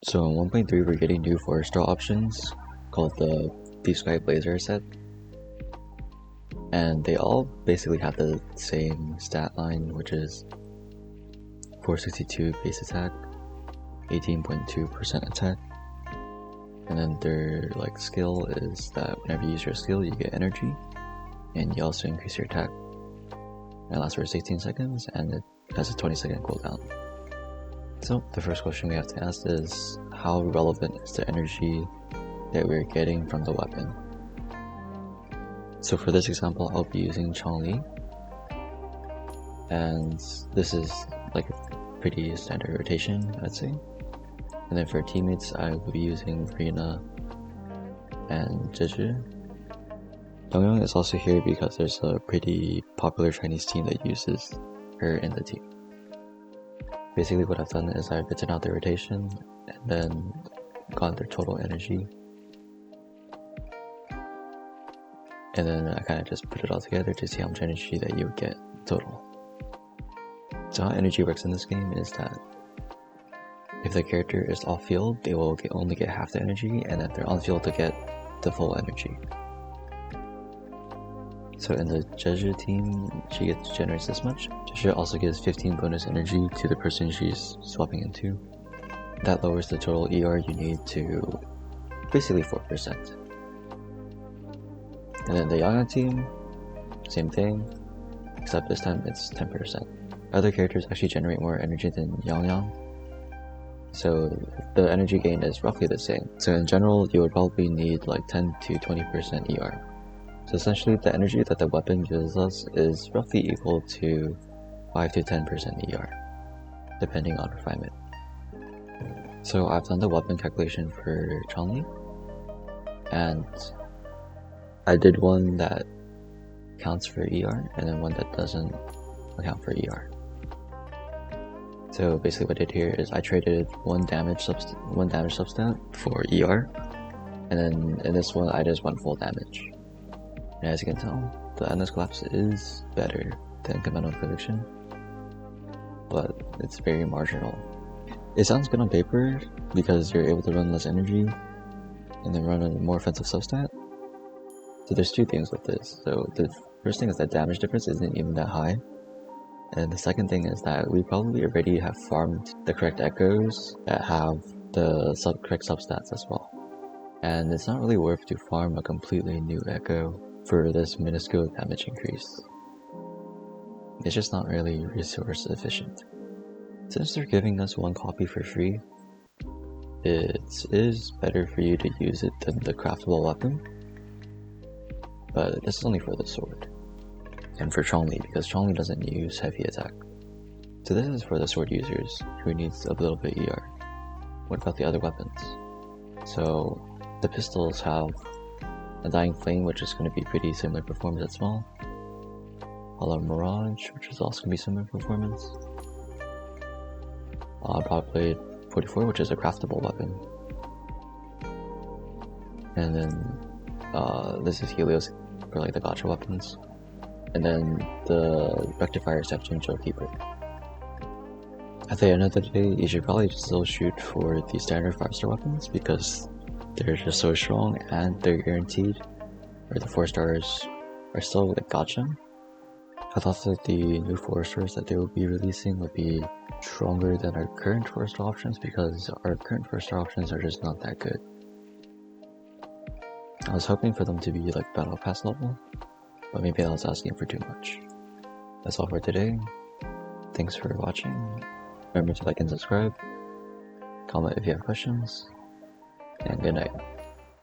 So in 1.3 we're getting new 4-star options called the Sky Blazar set, and they all basically have the same stat line, which is 462 base attack, 18.2% attack, and then their skill is that whenever you use your skill you get energy, and you also increase your attack. It lasts for 16 seconds and it has a 20-second cooldown. So the first question we have to ask is, how relevant is the energy that we're getting from the weapon? So for this example, I'll be using Chong-Li, and this is like a pretty standard rotation, I'd say. And then for teammates, I will be using Rina and Zhizhi. Dongyong is also here because there's a pretty popular Chinese team that uses her in the team. Basically what I've done is I've written out the rotation and then gotten their total energy, and then I kind of just put it all together to see how much energy that you would get total. So how energy works in this game is that if the character is off field, they will only get half the energy, and if they're on field, they'll get the full energy. So in the Zhezhi team, she generates this much. Zhezhi also gives 15 bonus energy to the person she's swapping into. That lowers the total ER you need to basically 4%. And then the Yang team, same thing, except this time it's 10%. Other characters actually generate more energy than Yang, so the energy gain is roughly the same. So in general, you would probably need like 10 to 20% ER. So essentially, the energy that the weapon gives us is roughly equal to 5 to 10% ER, depending on refinement. So I've done the weapon calculation for Chong-Li, and I did one that counts for ER, and then one that doesn't account for ER. So basically what I did here is I traded one damage substat for ER, and then in this one I just went full damage. And as you can tell, the Endless Collapse is better than Conventional Prediction, but it's very marginal. It sounds good on paper because you're able to run less energy and then run a more offensive substat. So there's two things with this. So the first thing is that damage difference isn't even that high. And the second thing is that we probably already have farmed the correct echoes that have the correct substats as well. And it's not really worth to farm a completely new echo for this minuscule damage increase. It's just not really resource efficient. Since they're giving us one copy for free, it is better for you to use it than the craftable weapon, but this is only for the sword. And for Chong-Li, because Chong-Li doesn't use heavy attack. So this is for the sword users who needs a little bit ER. What about the other weapons? So the pistols have a Dying Flame, which is going to be pretty similar performance at small. Hollow Mirage, which is also going to be similar performance. Broad Blade 44, which is a craftable weapon. And then this is Helios for like the gotcha weapons. And then the Rectifier section Keeper. At the end of the day, you should probably still shoot for the standard 5-star weapons because they're just so strong and they're guaranteed, or the 4 stars are still like gotcha. I thought that the new 4 stars that they will be releasing would be stronger than our current 4-star options because our current 4-star options are just not that good. I was hoping for them to be like battle pass level, but maybe I was asking for too much. That's all for today. Thanks for watching. Remember to like and subscribe, comment if you have questions, and good night.